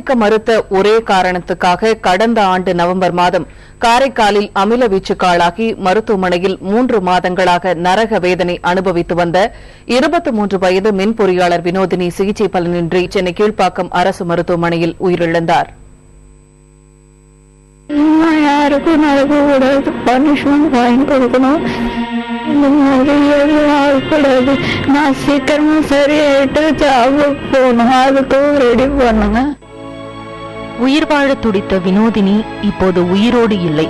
காதலிக்க மறுத்த ஒரே காரணத்துக்காக கடந்த ஆண்டு நவம்பர் மாதம் காரைக்காலில் அமில வீச்சுக்காளாகி மருத்துவமனையில் 3 மாதங்களாக நரக வேதனை அனுபவித்து வந்த 23 வயது மின் பொறியாளர் வினோதினி சிகிச்சை பலனின்றி சென்னை கீழ்ப்பாக்கம் அரசு மருத்துவமனையில் உயிரிழந்தார். யாருக்கும் நடக்கக்கூடாது, பனிஷ்மெண்ட் வாங்கி கொடுக்கணும். நான் சீக்கிரமா சரியாயிட்டு ஜாபுக்கு போகணும், அதுக்கும் ரெடி பண்ணுங்க. உயிர் வாழ துடித்த வினோதினி இப்போது உயிரோடு இல்லை.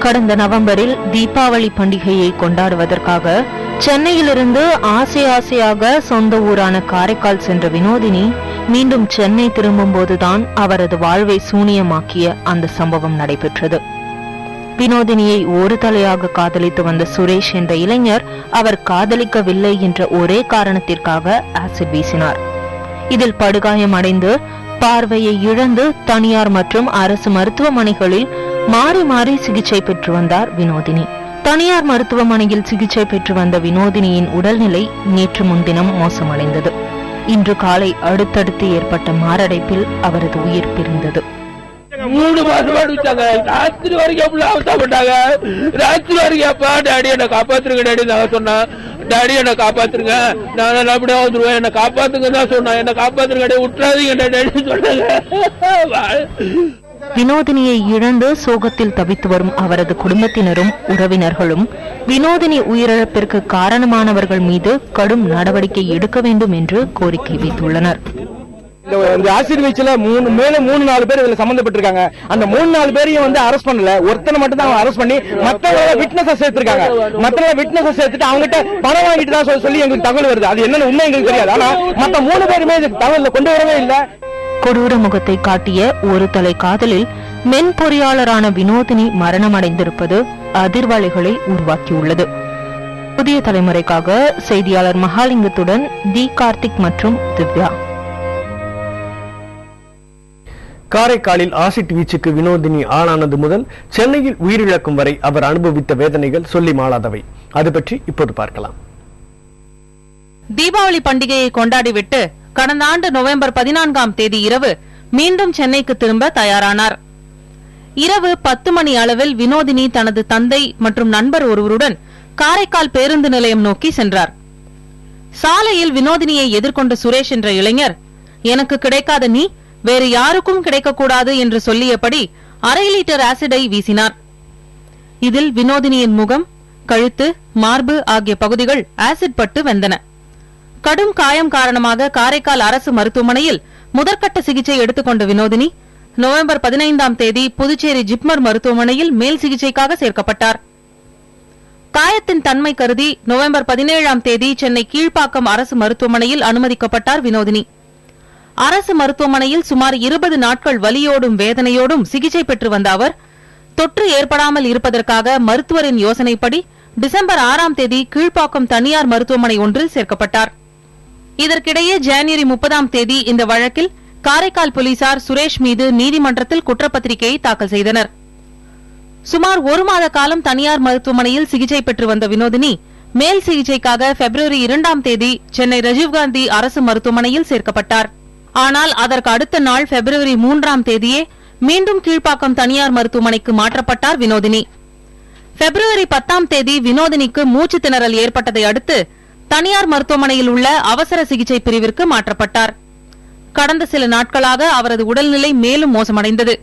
கடந்த நவம்பரில் தீபாவளி பண்டிகையை கொண்டாடுவதற்காக சென்னையிலிருந்து ஆசையாக சொந்த ஊரான காரைக்கால் சென்ற வினோதினி மீண்டும் சென்னை திரும்பும் போதுதான் அவரது வாழ்வை சூனியமாக்கிய அந்த சம்பவம் நடைபெற்றது. வினோதினியை ஒரு தலையாக காதலித்து வந்த சுரேஷ் என்ற இளைஞர் அவர் காதலிக்கவில்லை என்ற ஒரே காரணத்திற்காக ஆசிட் வீசினார். இதில் படுகாயம் அடைந்து பார்வையை இழந்து தனியார் மற்றும் அரசு மருத்துவமனைகளில் மாறி மாறி சிகிச்சை பெற்று வந்தார் வினோதினி. தனியார் மருத்துவமனையில் சிகிச்சை பெற்று வந்த வினோதினியின் உடல்நிலை நேற்று முன்தினம் மோசமடைந்தது. இன்று காலை அடுத்தடுத்து ஏற்பட்ட மாரடைப்பில் அவரது உயிர் பிரிந்தது. 3 மாசம் அடிச்சாங்க. ராத்திரி வரைக்கும் அவசப்பட்டாங்க. ராத்திரி வரைக்கும் டாடி என்ன காப்பாத்துருங்க டாடி நான் சொன்னேன். டாடி என்ன காப்பாத்துருங்க, நான் அப்படியே வந்துருவேன், என்ன காப்பாத்துங்க தான் சொன்னேன். என்ன காப்பாத்துருங்க டாடி, விட்டுறாதீங்க டாடி சொன்னாங்க. வினோதினியை இழந்து சோகத்தில் தவித்து வரும் அவரது குடும்பத்தினரும் உறவினர்களும் வினோதினி உயிரிழப்பிற்கு காரணமானவர்கள் மீது கடும் நடவடிக்கை எடுக்க வேண்டும் என்று கோரிக்கை வைத்துள்ளனர். ஆசிட் வீச்சுல 3-4 பேர் இதுல சம்பந்தப்பட்டிருக்காங்க. அந்த 3-4 பேரையும் அரெஸ்ட் பண்ணல, ஒருத்தனை மட்டும் தான் அரெஸ்ட் பண்ணி மத்தவங்க விட்னஸ் சேர்த்திருக்காங்க. மத்தவங்க விட்னஸ் சேர்த்துட்டு அவங்ககிட்ட பணம் வாங்கிட்டு தான் சொல்லி எங்களுக்கு தகவல் வருது. அது என்னன்னு உண்மை எங்களுக்கு தெரியாது. ஆனா மத்த 3 பேருமே தகவல் கொண்டு வரவே இல்லை. கொடூர முகத்தை காட்டிய ஒரு தலை காதலில் மென் பொறியாளரான வினோதினி மரணமடைந்திருப்பது அதிர்வலைகளை உருவாக்கியுள்ளது. புதிய தலைமுறைக்காக செய்தியாளர் மகாலிங்கத்துடன் தி கார்த்திக் மற்றும் திவ்யா. காரைக்காலில் ஆசிட் வீச்சுக்கு வினோதினி ஆளானது முதல் சென்னையில் உயிரிழக்கும் வரை அவர் அனுபவித்த வேதனைகள் சொல்லி மாளாதவை. அது பற்றி இப்போது பார்க்கலாம். தீபாவளி பண்டிகையை கொண்டாடிவிட்டு கடந்த ஆண்டு நவம்பர் 14ஆம் தேதி இரவு மீண்டும் சென்னைக்கு திரும்ப தயாரானார். இரவு 10 மணி அளவில் வினோதினி தனது தந்தை மற்றும் நண்பர் ஒருவருடன் காரைக்கால் பேருந்து நிலையம் நோக்கி சென்றார். சாலையில் வினோதினியை எதிர்கொண்ட சுரேஷ் என்ற இளைஞர், எனக்கு கிடைக்காத நீ வேறு யாருக்கும் கிடைக்கக்கூடாது என்று சொல்லியபடி 1/2 லிட்டர் ஆசிடை வீசினார். இதில் வினோதினியின் முகம், கழுத்து, மார்பு ஆகிய பகுதிகள் ஆசிட் பட்டு வெந்தன. கடும் காயம் காரணமாக காரைக்கால் அரசு மருத்துவமனையில் முதற்கட்ட சிகிச்சை எடுத்துக்கொண்ட வினோதினி நவம்பர் 15ஆம் தேதி புதுச்சேரி ஜிப்மர் மருத்துவமனையில் மேல் சிகிச்சைக்காக சேர்க்கப்பட்டார். காயத்தின் தன்மை கருதி நவம்பர் 17ஆம் தேதி சென்னை கீழ்ப்பாக்கம் அரசு மருத்துவமனையில் அனுமதிக்கப்பட்டார் வினோதினி. அரசு மருத்துவமனையில் சுமார் 20 நாட்கள் வலியோடும் வேதனையோடும் சிகிச்சை பெற்று வந்த அவர் தொற்று ஏற்படாமல் இருப்பதற்காக மருத்துவரின் யோசனைப்படி டிசம்பர் 6ஆம் தேதி கீழ்ப்பாக்கம் தனியார் மருத்துவமனை ஒன்றில் சேர்க்கப்பட்டார். இதற்கிடையே ஜனவரி 30ஆம் தேதி இந்த வழக்கில் காரைக்கால் போலீசார் சுரேஷ் மீது நீதிமன்றத்தில் குற்றப்பத்திரிகையை தாக்கல் செய்தனர். சுமார் 1 மாத காலம் தனியார் மருத்துவமனையில் சிகிச்சை பெற்று வந்த வினோதினி மேல் சிகிச்சைக்காக பிப்ரவரி 2ஆம் தேதி சென்னை ராஜீவ்காந்தி அரசு மருத்துவமனையில் சேர்க்கப்பட்டார். ஆனால் அதற்கு அடுத்த நாள் பிப்ரவரி 3ஆம் தேதியே மீண்டும் கீழ்ப்பாக்கம் தனியார் மருத்துவமனைக்கு மாற்றப்பட்டார் வினோதினி. பிப்ரவரி 10ஆம் தேதி வினோதினிக்கு மூச்சு திணறல் ஏற்பட்டதை அடுத்து தனியார் மருத்துவமனையில் உள்ள அவசர சிகிச்சை பிரிவிற்கு மாற்றப்பட்டார். கடந்த சில நாட்களாக அவரது உடல்நிலை மேலும் மோசமடைந்தது.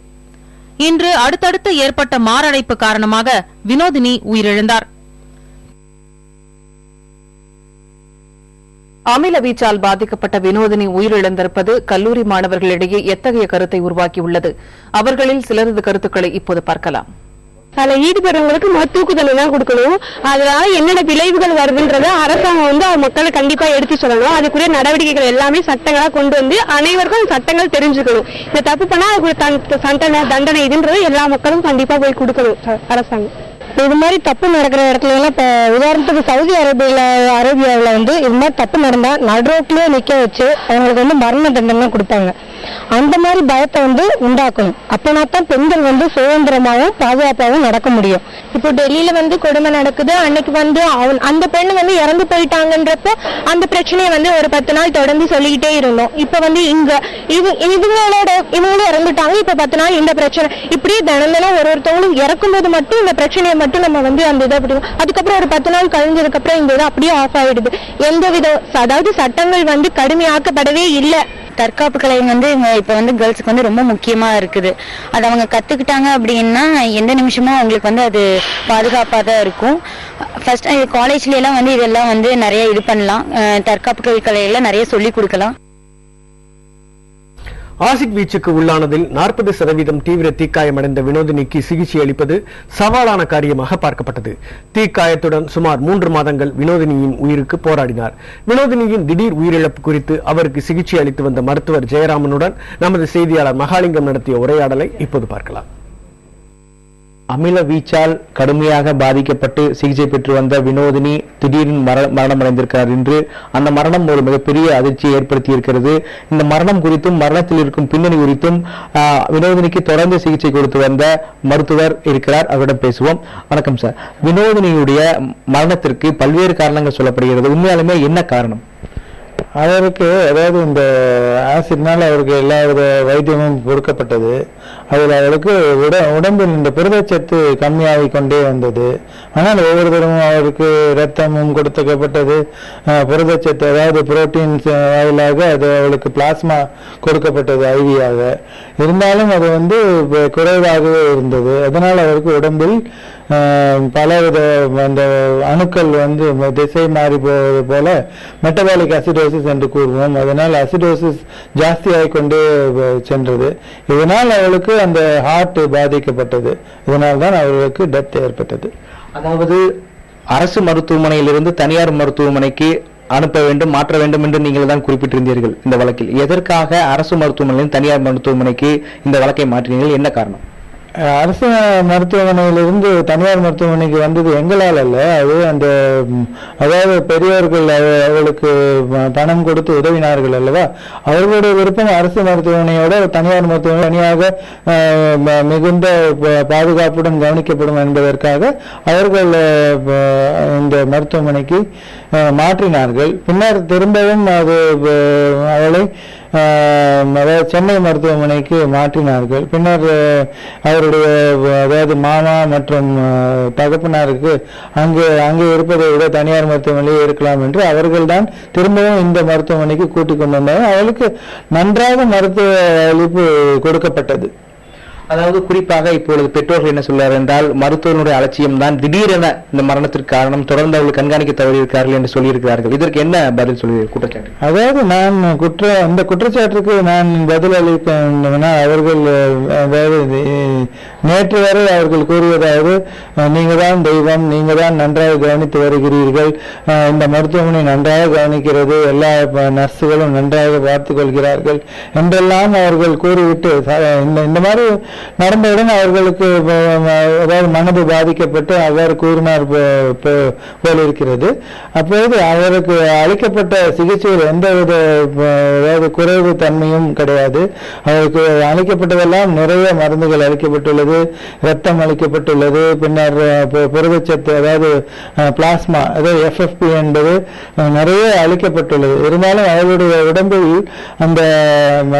இன்று அடுத்தடுத்து ஏற்பட்ட மாரடைப்பு காரணமாக வினோதினி உயிரிழந்தார். அமில வீச்சால் பாதிக்கப்பட்ட வினோதினி உயிரிழந்திருப்பது கல்லூரி மாணவர்களிடையே எத்தகைய கருத்தை உருவாக்கியுள்ளது? அவர்களில் சிலரது கருத்துக்களை இப்போது பார்க்கலாம். அதுல ஈடுபடுறவங்களுக்கு தூக்கு தண்டனை தான் கொடுக்கணும். அதனால என்னென்ன விளைவுகள் வருதுன்றத அரசாங்கம் மக்களை கண்டிப்பா எடுத்து சொல்லணும். அதுக்குரிய நடவடிக்கைகள் எல்லாமே சட்டங்களா கொண்டு வந்து அனைவருக்கும் சட்டங்கள் தெரிஞ்சுக்கணும். இந்த தப்பு பண்ணா அதுக்கு தண்டனை இதுன்றது எல்லா மக்களும் கண்டிப்பா போய் கொடுக்கணும் அரசாங்கம். இது மாதிரி தப்பு நடக்கிற இடத்துல எல்லாம் இப்ப உதாரணத்துக்கு சவுதி அரேபியாவில் இது மாதிரி தப்பு நடந்தா நடுரோட்லயே நிக்க வச்சு அவங்களுக்கு மரண தண்டனை கொடுப்பாங்க. அந்த மாதிரி பயத்தை உண்டாக்கணும். அப்பனா தான் பெண்கள் சுதந்திரமாகவும் பாதுகாப்பாகவும் நடக்க முடியும். இப்போ டெல்லியில கொடுமை நடக்குது. அன்னைக்கு அந்த பெண்ணு இறந்து போயிட்டாங்கன்றப்போ அந்த பிரச்சனையை ஒரு 10 நாள் தொடர்ந்து சொல்லிக்கிட்டே இருந்தோம். இப்ப இங்க இவங்களும் இறந்துட்டாங்க, இப்ப 10 நாள் இந்த பிரச்சனை, இப்படியே தினம் ஒருத்தவங்களும் இறக்கும்போது மட்டும் இந்த பிரச்சனையை மட்டும் நம்ம அந்த இதை அதுக்கப்புறம் ஒரு 10 நாள் கழிஞ்சதுக்கு அப்புறம் இந்த இது அப்படியே ஆஃப் ஆயிடுது. எந்தவித அதாவது சட்டங்கள் கடுமையாக்கப்படவே இல்லை. தற்காப்பு கலை இப்ப கேர்ள்ஸுக்கு ரொம்ப முக்கியமா இருக்குது. அது அவங்க கத்துக்கிட்டாங்க அப்படின்னா எந்த நிமிஷமும் அவங்களுக்கு அது பாதுகாப்பா தான் இருக்கும். ஃபர்ஸ்ட் காலேஜ்ல எல்லாம் இதெல்லாம் நிறைய இது பண்ணலாம். தற்காப்பு கலையெல்லாம் நிறைய சொல்லி கொடுக்கலாம். ஆசிட் வீச்சுக்கு உள்ளானதில் 40% தீவிர தீக்காயமடைந்த வினோதினிக்கு சிகிச்சை அளிப்பது சவாலான காரியமாக பார்க்கப்பட்டது. தீக்காயத்துடன் சுமார் 3 மாதங்கள் வினோதினியின் உயிருக்கு போராடினார். வினோதினியின் திடீர் உயிரிழப்பு குறித்து அவருக்கு சிகிச்சை அளித்து வந்த மருத்துவர் ஜெயராமனுடன் நமது செய்தியாளர் மகாலிங்கம் நடத்திய உரையாடலை இப்போது பார்க்கலாம். அமில வீச்சால் கடுமையாக பாதிக்கப்பட்டு சிகிச்சை பெற்று வந்த வினோதினி திடீரின் மரணம் அடைந்திருக்கிறார் என்று அந்த மரணம் ஒரு மிகப்பெரிய அதிர்ச்சியை ஏற்படுத்தி இருக்கிறது. இந்த மரணம் குறித்தும் மரணத்தில் இருக்கும் பின்னணி குறித்தும் வினோதினிக்கு தொடர்ந்து சிகிச்சை கொடுத்து வந்த மருத்துவர் இருக்கிறார், அவரிடம் பேசுவோம். வணக்கம் சார். வினோதினியுடைய மரணத்திற்கு பல்வேறு காரணங்கள் சொல்லப்படுகிறது. உண்மையாலுமே என்ன காரணம்? அவருக்கு அதாவது இந்த ஆசிட்னால அவருக்கு எல்லா வித வைத்தியமும் கொடுக்கப்பட்டது. அதில் அவருக்கு உடம்பில் இந்த புரதச்சத்து கம்மியாகி கொண்டே வந்தது. ஆனால் ஒவ்வொரு தரமும் அவருக்கு ரத்தமும் கொடுக்கப்பட்டது. புரதச்சத்து அதாவது புரோட்டீன்ஸ் வாயிலாக அது அவளுக்கு பிளாஸ்மா கொடுக்கப்பட்டது ஐவியாக. இருந்தாலும் அது குறைவாகவே இருந்தது. அதனால் அவருக்கு உடம்பில் பலவித அந்த அணுக்கள் திசை மாறி போவது போல மெட்டபாலிக் அசிடோசிஸ் என்று கூறுவோம். அதனால் அசிடோசிஸ் ஜாஸ்தியாகி கொண்டே சென்றது. இதனால் அவளுக்கு அந்த ஹார்ட் பாதிக்கப்பட்டது. இதனால் தான் அவர்களுக்கு டெத் ஏற்பட்டது. அதாவது அரசு மருத்துவமனையிலிருந்து தனியார் மருத்துவமனைக்கு அனுப்ப வேண்டும், மாற்ற வேண்டும் என்று நீங்கள் தான் குறிப்பிட்டிருந்தீர்கள். இந்த வழக்கில் எதற்காக அரசு மருத்துவமனையிலிருந்து தனியார் மருத்துவமனைக்கு இந்த வழக்கை மாற்றினீர்கள்? என்ன காரணம்? அரசு மருத்துவமனையிலிருந்து தனியார் மருத்துவமனைக்கு வந்தது எங்களால் அல்ல. அது அதாவது பெரியவர்கள் அவர்களுக்கு பணம் கொடுத்து உதவினார்கள் அல்லவா, அவர்களுடைய விருப்பம் அரசு மருத்துவமனையோட தனியார் மருத்துவமனை தனியாக மிகுந்த பாதுகாப்புடன் கவனிக்கப்படும் என்பதற்காக அவர்கள் இந்த மருத்துவமனைக்கு மாற்றினார்கள். பின்னர் திரும்பவும் அவளை சென்னை மருத்துவமனைக்கு மாற்றினார்கள். பின்னர் அவருடைய அதாவது மாமா மற்றும் தகப்பனாருக்கு அங்கே இருப்பதை விட தனியார் மருத்துவமனையில் இருக்கலாம் என்று அவர்கள் தான் திரும்பவும் இந்த மருத்துவமனைக்கு கூட்டிக் கொண்டு வந்தார்கள். அவளுக்கு நன்றாக மருத்துவ அளிப்பு கொடுக்கப்பட்டது. அதாவது குறிப்பாக இப்பொழுது பெற்றோர்கள் என்ன சொல்றாரு என்றால் மருத்துவனுடைய அலட்சியம் தான் திடீரென இந்த மரணத்திற்கு காரணம், தொடர்ந்து அவர்கள் கண்காணிக்க தவறியிருக்கிறார்கள் என்று சொல்லியிருக்கிறார்கள். இதற்கு என்ன பதில் சொல்லி குற்றச்சாட்டு? அதாவது நான் அந்த குற்றச்சாட்டுக்கு நான் பதில் அளிப்பேன். அவர்கள் அதாவது நேற்று வரை அவர்கள் கூறுவதாவது நீங்க தான் தெய்வம், நீங்க தான் நன்றாக கவனித்து வருகிறீர்கள், இந்த மருத்துவமனை நன்றாக கவனிக்கிறது, எல்லா நர்ஸுகளும் நன்றாக பார்த்துக் கொள்கிறார்கள் என்றெல்லாம் அவர்கள் கூறிவிட்டு இந்த மாதிரி நடந்தவுடன் அவர்களுக்கு அதாவது மனது பாதிக்கப்பட்டு அவர் கூறினார் போல் இருக்கிறது. அப்போது அவருக்கு அளிக்கப்பட்ட சிகிச்சையில் எந்தவித அதாவது குறைவு தன்மையும் கிடையாது. அவருக்கு அளிக்கப்பட்டதெல்லாம் நிறைய மருந்துகள் அளிக்கப்பட்டுள்ளது, ரத்தம் அளிக்கப்பட்டுள்ளது, பின்னர் புரதச்சத்து அதாவது பிளாஸ்மா அதாவது FFP என்பது நிறைய அளிக்கப்பட்டுள்ளது. இருந்தாலும் அவருடைய உடம்பில் அந்த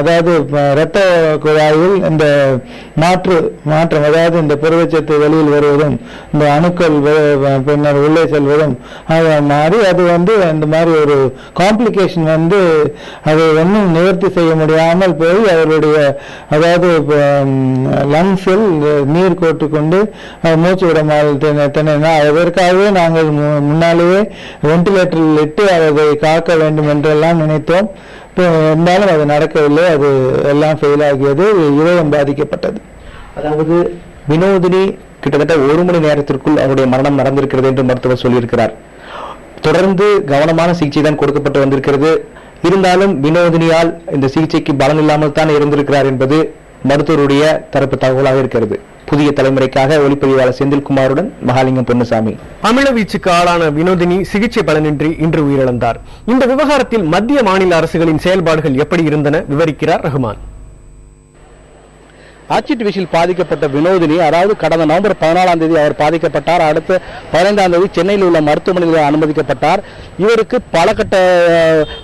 அதாவது இரத்த குழாயில் இந்த மாற்றம் அதாவது இந்த புரதச்சத்து வெளியில் வருவதும் இந்த அணுக்கள் பின்னர் உள்ளே செல்வதும் மாறி அது இந்த மாதிரி ஒரு காம்ப்ளிகேஷன் அதை ஒன்றும் நிவர்த்தி செய்ய முடியாமல் போய் அவருடைய அதாவது லங்ஸில் நீர் கோட்டுக்கொண்டு மூச்சு விடமால் அதற்காகவே நாங்கள் முன்னாலேயே வெண்டிலேட்டரில் இட்டு அதை காக்க வேண்டும் என்றெல்லாம் நினைத்தோம். இருந்தாலும் அது நடக்கவில்லை. அது எல்லாம் ஃபெயில் ஆகியது, இதயம் பாதிக்கப்பட்டது. அதாவது வினோதினி கிட்டத்தட்ட 1 மணி நேரத்திற்குள் அவருடைய மரணம் நடந்திருக்கிறது என்று மருத்துவர் சொல்லியிருக்கிறார். தொடர்ந்து கவனமான சிகிச்சை தான் கொடுக்கப்பட்டு வந்திருக்கிறது. இருந்தாலும் வினோதினியால் இந்த சிகிச்சைக்கு பலன் இல்லாமல் தான் இருந்திருக்கிறார் என்பது மருத்துவருடைய தரப்பு தகவலாக இருக்கிறது. புதிய தலைமுறைக்காக ஒளிப்பதிவாளர் செந்தில்குமாருடன் மகாலிங்கம் பொன்னுசாமி. அமில வீச்சுக்கு ஆளான வினோதினி சிகிச்சை பலனின்றி இன்று உயிரிழந்தார். இந்த விவகாரத்தில் மத்திய மாநில அரசுகளின் செயல்பாடுகள் எப்படி இருந்தன விவரிக்கிறார் ரஹ்மான். ஆசிட் வீச்சில் பாதிக்கப்பட்ட வினோதினி, அதாவது கடந்த நவம்பர் 14ஆம் தேதி அவர் பாதிக்கப்பட்டார். அடுத்து 15ஆம் தேதி சென்னையில் உள்ள மருத்துவமனையில் அனுமதிக்கப்பட்டார். இவருக்கு பல கட்ட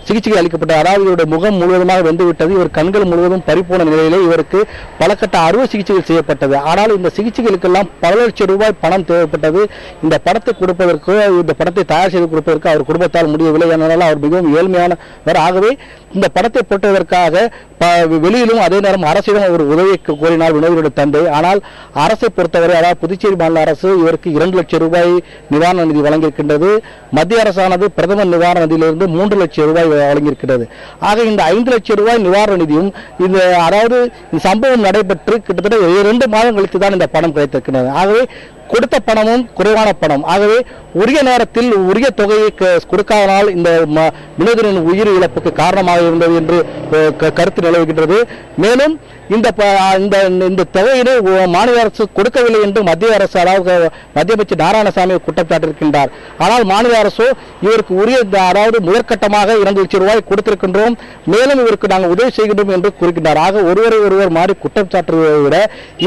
சிகிச்சைகள் அளிக்கப்பட்டது. அதாவது இவருடைய முகம் முழுவதுமாக வெந்துவிட்டது. இவர் கண்கள் முழுவதும் பறிப்போன நிலையிலே இவருக்கு பல கட்ட அறுவை சிகிச்சைகள் செய்யப்பட்டது. ஆனால் இந்த சிகிச்சைகளுக்கெல்லாம் பல லட்சம் ரூபாய் பணம் தேவைப்பட்டது. இந்த படத்தை கொடுப்பதற்கு, இந்த படத்தை தயார் செய்து கொடுப்பதற்கு அவர் குடும்பத்தால் முடியவில்லை. அதனால அவர் மிகவும் ஏழ்மையானவர். ஆகவே இந்த படத்தை போட்டதற்காக வெளியிலும் அதே நேரம் அரசிடம் ஒரு உதவியை கோரினார் வினோதினுடைய தந்தை. ஆனால் அரசை பொறுத்தவரை, அதாவது புதுச்சேரி மாநில அரசு இவருக்கு 2 லட்சம் ரூபாய் நிவாரண நிதி வழங்கியிருக்கின்றது. மத்திய அரசானது பிரதமர் நிவாரண நிதியிலிருந்து 3 லட்சம் ரூபாய் வழங்கியிருக்கிறது. ஆக இந்த 5 லட்சம் ரூபாய் நிவாரண நிதியும் இந்த அதாவது இந்த சம்பவம் நடைபெற்று கிட்டத்தட்ட 2 மாதம் கழித்து தான் இந்த பணம் கிடைத்திருக்கிறது. ஆகவே கொடுத்த பணமும் குறைவான பணம். ஆகவே உரிய நேரத்தில் உரிய தொகையை கொடுக்காதனால் இந்த வினோதினின் உயிர் இழப்புக்கு காரணமாக இருந்தது என்று கருத்து நிலவுகின்றது. மேலும் இந்த தொகையினை மாநில அரசு கொடுக்கவில்லை என்று மத்திய அரசு, அதாவது மத்திய அமைச்சர் நாராயணசாமி குற்றம் சாட்டியிருக்கின்றார். ஆனால் மாநில அரசோ இவருக்கு உரிய, அதாவது முதற்கட்டமாக 2 லட்சம் ரூபாய் கொடுத்திருக்கின்றோம், மேலும் இவருக்கு நாங்கள் உதவி செய்கின்றோம் என்று கூறுகின்றார். ஆக ஒருவர் மாறி குற்றம் சாட்டுவதை விட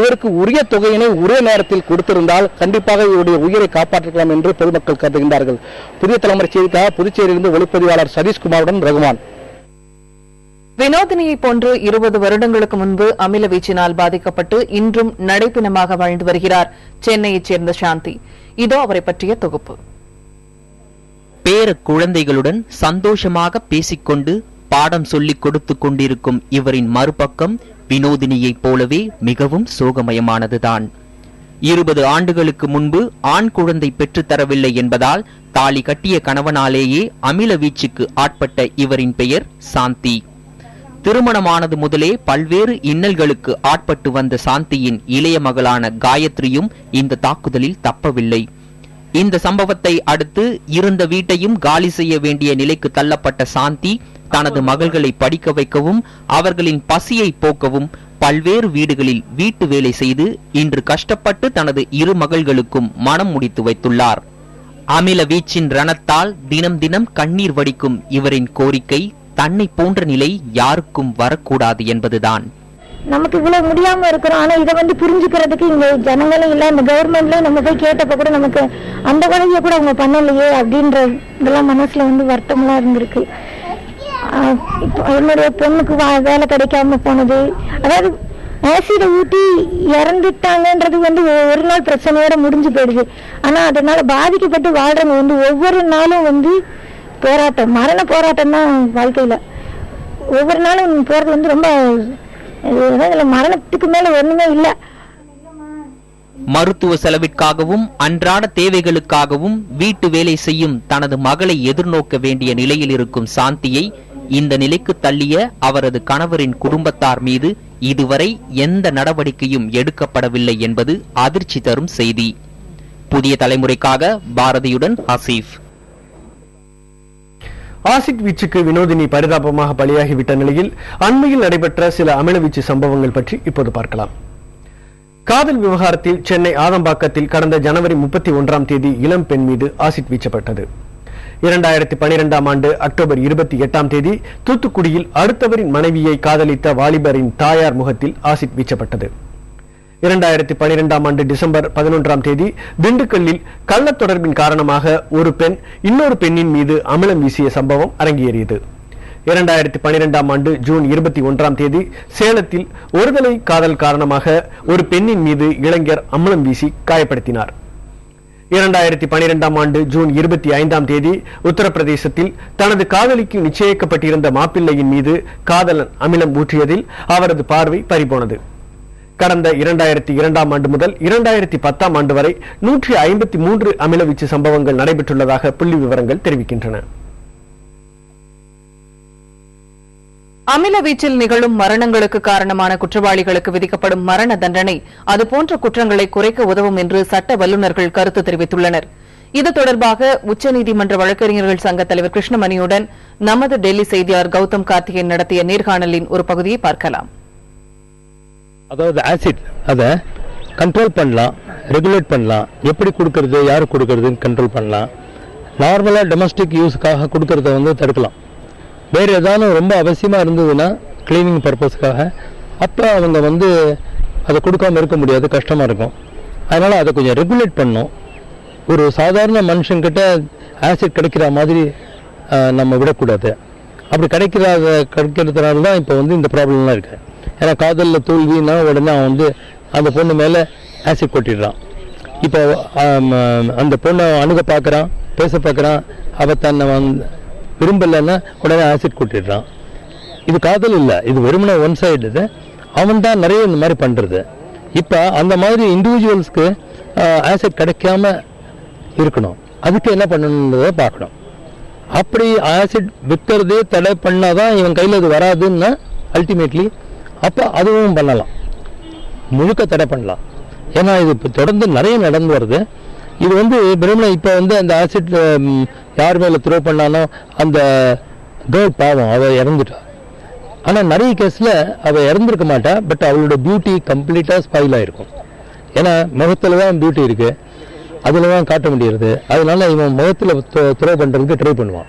இவருக்கு உரிய தொகையினை உரிய நேரத்தில் கொடுத்திருந்தால் கண்டிப்பாக இவருடைய உயிரை காப்பாற்றிக்கலாம் என்று பொதுமக்கள் கருதுகின்றார்கள். புதிய தலைமுறை செய்திக்காக புதுச்சேரியிலிருந்து ஒளிப்பதிவாளர் சதீஷ்குமாருடன் ரகுமான். வினோதினியை போன்று 20 வருடங்களுக்கு முன்பு அமில வீச்சினால் பாதிக்கப்பட்டு இன்றும் நடைப்பிணமாக வாழ்ந்து வருகிறார் சென்னையைச் சேர்ந்த சாந்தி. இதோ அவரை பற்றிய தொகுப்பு. பேர குழந்தைகளுடன் சந்தோஷமாக பேசிக்கொண்டு பாடம் சொல்லிக் கொடுத்துக் கொண்டிருக்கும் இவரின் மறுபக்கம் வினோதினியைப் போலவே மிகவும் சோகமயமானதுதான். 20 ஆண்டுகளுக்கு முன்பு ஆண் குழந்தை பெற்றுத்தரவில்லை என்பதால் தாலி கட்டிய கணவனாலேயே அமில வீச்சுக்கு ஆட்பட்ட இவரின் பெயர் சாந்தி. திருமணமானது முதலே பல்வேறு இன்னல்களுக்கு ஆட்பட்டு வந்த சாந்தியின் இளைய மகளான காயத்ரியும் இந்த தாக்குதலில் தப்பவில்லை. இந்த சம்பவத்தை அடுத்து இருந்த வீட்டையும் காலி செய்ய வேண்டிய நிலைக்கு தள்ளப்பட்ட சாந்தி தனது மகள்களை படிக்க வைக்கவும் அவர்களின் பசியை போக்கவும் பல்வேறு வீடுகளில் வீட்டு வேலை செய்து இன்று கஷ்டப்பட்டு தனது 2 மகள்களுக்கும் மனம் முடித்து வைத்துள்ளார். அமில வீச்சின் ரணத்தால் தினம் தினம் கண்ணீர் வடிக்கும் இவரின் கோரிக்கை தன்னை போன்ற நிலை யாருக்கும் வரக்கூடாது என்பதுதான். நமக்கு இவ்வளவு முடியாம இருக்கிறோம், ஆனா இதை புரிஞ்சுக்கிறதுக்கு இங்க ஜனங்களும் இல்ல, இந்த கவர்மெண்ட்ல நம்ம போய் கேட்டப்ப கூட நமக்கு அந்த குழந்தைய கூட அவங்க பண்ணலையே அப்படின்ற இதெல்லாம் மனசுல வருத்தமெல்லாம் இருந்திருக்கு. என்னுடைய பொண்ணுக்கு வேலை கிடைக்காம போனது, அதாவது ஆசிட ஊட்டி இறந்துட்டாங்கன்றது ஒரு நாள் பிரச்சனையோட முடிஞ்சு போயிடுது. ஆனா அதனால பாதிக்கப்பட்டு வாழ்றவங்க ஒவ்வொரு நாளும் போராட்டம், மரண போராட்டம் தான் வாழ்க்கையில. ஒவ்வொரு நாளும் போறது ரொம்ப மரணத்துக்கு மேல ஒண்ணுமே இல்ல. மருத்துவ செலவிற்காகவும் அன்றாட தேவைகளுக்காகவும் வீட்டு வேலை செய்யும் தனது மகளை எதிர்நோக்க வேண்டிய நிலையில் இருக்கும் சாந்தியை இந்த நிலைக்கு தள்ளிய அவரது கணவரின் குடும்பத்தார் மீது இதுவரை எந்த நடவடிக்கையும் எடுக்கப்படவில்லை என்பது அதிர்ச்சி தரும் செய்தி. புதிய தலைமுறைக்காக பாரதியுடன் ஹசீப். ஆசிட் வீச்சுக்கு வினோதினி பரிதாபமாக பலியாகிவிட்ட நிலையில் அண்மையில் நடைபெற்ற சில அமிலவீச்சு சம்பவங்கள் பற்றி இப்போது பார்க்கலாம். காதல் விவகாரத்தில் சென்னை ஆதம்பாக்கத்தில் கடந்த ஜனவரி 31ஆம் தேதி இளம் பெண் மீது ஆசிட் வீச்சப்பட்டது. 2012ஆம் ஆண்டு அக்டோபர் 28ஆம் தேதி தூத்துக்குடியில் அடுத்தவரின் மனைவியை காதலித்த வாலிபரின் தாயார் முகத்தில் ஆசிட் வீச்சப்பட்டது. 2012ஆம் ஆண்டு டிசம்பர் 11ஆம் தேதி திண்டுக்கல்லில் கள்ள தொடர்பின் காரணமாக ஒரு பெண் இன்னொரு பெண்ணின் மீது அமிலம் வீசிய சம்பவம் அரங்கேறியது. 2012ஆம் ஆண்டு ஜூன் 21ஆம் தேதி சேலத்தில் ஒருதலை காதல் காரணமாக ஒரு பெண்ணின் மீது இளைஞர் அமிலம் வீசி காயப்படுத்தினார். 2012ஆம் ஆண்டு ஜூன் 25ஆம் தேதி உத்தரப்பிரதேசத்தில் தனது காதலிக்கு நிச்சயிக்கப்பட்டிருந்த மாப்பிள்ளையின் மீது காதலன் அமிலம் ஊற்றியதில் அவரது பார்வை பறிபோனது. கடந்த 2002ஆம் ஆண்டு முதல் 2010ஆம் ஆண்டு வரை 153 அமிலவீச்சு சம்பவங்கள் நடைபெற்றுள்ளதாக புள்ளி விவரங்கள் தெரிவிக்கின்றன. அமில வீச்சில் நிகழும் மரணங்களுக்கு காரணமான குற்றவாளிகளுக்கு விதிக்கப்படும் மரண தண்டனை அதுபோன்ற குற்றங்களை குறைக்க உதவும் என்று சட்ட வல்லுநர்கள் கருத்து தெரிவித்துள்ளனர். இது தொடர்பாக உச்சநீதிமன்ற வழக்கறிஞர்கள் சங்க தலைவர் கிருஷ்ணமணியுடன் நமது டெல்லி செய்தியாளர் கௌதம் கார்த்திகேயன் நடத்திய நேர்காணலின் ஒரு பகுதியை பார்க்கலாம். அதாவது ஆசிட் அதை கண்ட்ரோல் பண்ணலாம், ரெகுலேட் பண்ணலாம், எப்படி கொடுக்கறது, யாரு கொடுக்கறதுன்னு கண்ட்ரோல் பண்ணலாம். நார்மலாக டொமஸ்டிக் யூஸுக்காக கொடுக்கறத தடுக்கலாம். வேறு ஏதாவது ரொம்ப அவசியமாக இருந்ததுன்னா கிளீனிங் பர்பஸ்க்காக அப்போ அவங்க அதை கொடுக்காம இருக்க முடியாது, கஷ்டமா இருக்கும். அதனால அதை கொஞ்சம் ரெகுலேட் பண்ணும். ஒரு சாதாரண மனுஷங்கிட்ட ஆசிட் கிடைக்கிற மாதிரி நம்ம விடக்கூடாது. அப்படி கிடைக்கிறதுனால தான் இப்போ வந்து இந்த ப்ராப்ளம்லாம் இருக்கு. ஏன்னா காதலில் தோல்வின்னா உடனே அவன் வந்து அந்த பொண்ணு மேலே ஆசிட் கொட்டிடுறான். இப்போ அந்த பொண்ணை அணுக பார்க்குறான், பேச பார்க்குறான், அவள் தன்னை விரும்பலைன்னா உடனே ஆசிட் கொட்டிடுறான். இது காதல் இல்லை, இது வெறுமனே ஒன் சைடு. இது அவன் தான் நிறைய இந்த மாதிரி பண்ணுறது. இப்போ அந்த மாதிரி இண்டிவிஜுவல்ஸ்க்கு ஆசிட் கிடைக்காம இருக்கணும். அதுக்கு என்ன பண்ணணுன்றதை பார்க்கணும். அப்படி ஆசிட் விற்கிறதே தடை பண்ணாதான் இவன் கையில் அது வராதுன்னா அல்டிமேட்லி அப்போ அதுவும் பண்ணலாம், முழுக்க தடை பண்ணலாம். ஏன்னா இது இப்போ தொடர்ந்து நிறைய நடந்து வருது. இது வந்து வெறுமனே இப்போ வந்து அந்த ஆசிட் யார் மேலே த்ரோ பண்ணானோ அந்த கேர்ள் பாவம் அவள் இறந்துட்டா. ஆனால் நிறைய கேஸில் அவள் இறந்துருக்க மாட்டா, பட் அவளோட பியூட்டி கம்ப்ளீட்டாக ஸ்பாயில் ஆகிருக்கும். ஏன்னா முகத்தில் தான் பியூட்டி இருக்குது, அதில் தான் காட்ட முடியாது. அதனால இவன் முகத்தில் த்ரோ பண்ணுறதுக்கு ட்ரை பண்ணுவான்.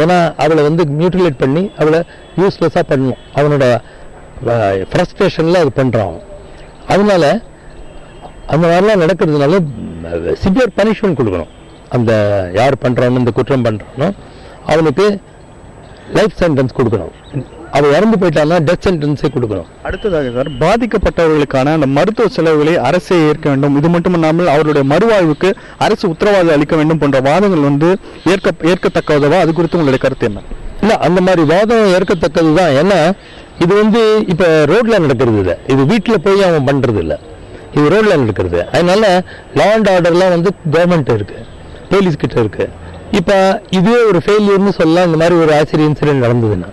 ஏன்னா அவளை வந்து மியூட்டிலேட் பண்ணி அவளை யூஸ்லெஸ்ஸாக பண்ணணும். அவனோட ஃப்ரஸ்ட்ரேஷனில் அது பண்ணுறான். அதனால அந்த மாதிரிலாம் நடக்கிறதுனால சிவியர் பனிஷ்மெண்ட் கொடுக்கணும். அந்த யார் பண்ணுறானோ, இந்த குற்றம் பண்ணுறானோ அவனுக்கு லைஃப் சென்டென்ஸ் கொடுக்கணும். அவள் இறந்து போயிட்டான்னா டெத் சென்டென்ஸே கொடுக்கணும். அடுத்ததாக சார், பாதிக்கப்பட்டவர்களுக்கான அந்த மருத்துவ செலவுகளை அரசே ஏற்க வேண்டும், இது மட்டுமில்லாமல் அவருடைய மறுவாழ்வுக்கு அரசு உத்தரவாதம் அளிக்க வேண்டும் போன்ற வாதங்கள் வந்து ஏற்கத்தக்கதவா? அது குறித்து உங்களுடைய கருத்து என்ன? இல்லை, அந்த மாதிரி வாதம் ஏற்கத்தக்கது தான். ஏன்னா இது வந்து இப்போ ரோட்ல நடக்கிறது இல்லை, இது வீட்டில் போய் அவன் பண்ணுறது இல்லை, இது ரோட்ல நடக்கிறது. அதனால லா அண்ட் ஆர்டர்லாம் வந்து கவர்மெண்ட் இருக்கு, போலீஸ் கிட்ட இருக்கு. இப்போ இதுவே ஒரு ஃபெயிலியர்னு சொல்லலாம். இந்த மாதிரி ஒரு ஆக்சிடென்ட் இன்சிடென்ட் நடந்ததுன்னா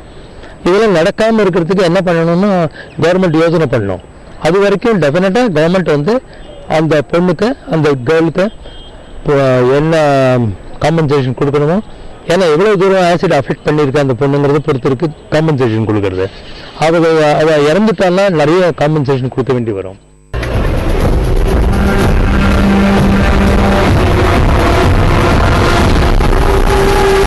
இதெல்லாம் நடக்காமல் இருக்கிறதுக்கு என்ன பண்ணணும்னா கவர்மெண்ட் யோசனை பண்ணணும். அது வரைக்கும் டெஃபினட்டாக கவர்மெண்ட் வந்து அந்த பொண்ணுக்கு, அந்த கேர்ளுக்கு என்ன காம்பன்சேஷன் கொடுக்கணுமோ, ஏன்னா எவ்வளோ தூரம் ஆசிட் அஃபெக்ட் பண்ணியிருக்கு அந்த பொண்ணுங்கிறத பொறுத்து இருக்கு காம்பன்சேஷன் கொடுக்கறது. அவள் இறந்துட்டான்னா நிறைய காம்பன்சேஷன் கொடுக்க வேண்டி வரும்.